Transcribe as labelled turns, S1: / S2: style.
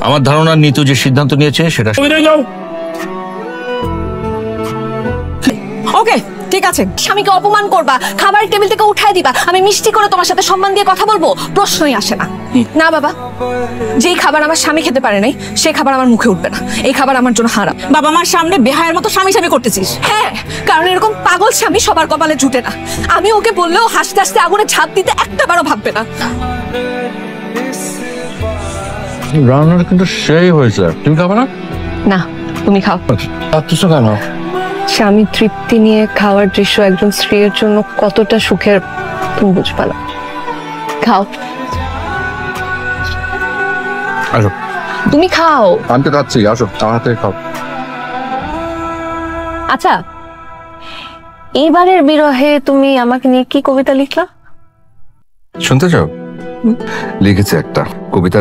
S1: আমার ধারণা নিতু যে সিদ্ধান্ত নিয়েছে সেটা
S2: ওকে ঠিক আছে। স্বামীকে অপমান করবা, খাবারের টেবিল থেকে উঠায় দিবা, আমি মিষ্টি করে তোমার সাথে সম্মান দিয়ে কথা বলবো, প্রশ্নই আসে না। না বাবা, যেই খাবার আমার স্বামী খেতে পারে নাই সেই খাবার আমার মুখে উঠবে না। এই খাবার আমার জন্য হারাম। বাবা মার সামনে বেহায়ের মতো স্বামী স্বামী করতেছিস? হ্যাঁ, কারণ এরকম পাগল স্বামী সবার কপালে জুটে না। আমি ওকে বললেও হাসতে হাসতে আগুনে ঝাঁপ দিতে একটাবারও ভাববে না।
S1: রান্নাটা কিন্তু সেই হয়েছে, তুমি খাবে না?
S2: না, তুমি খাও।
S1: কিছু কেন?
S2: স্বামী তৃপ্তি নিয়ে খাওয়ার দৃশ্য একজন স্ত্রীর জন্য কতটা সুখের তুমি বুঝবা না। খাও।
S1: আসো।
S2: তুমি খাও।
S1: আমি তো খাচ্ছি, আসো আমার হাতে খাও।
S2: আচ্ছা, এবারের বিরহে তুমি আমাকে নিয়ে কি কবিতা লিখলা?
S1: শুনতে চাও? লিখেছে একটা কবিতা।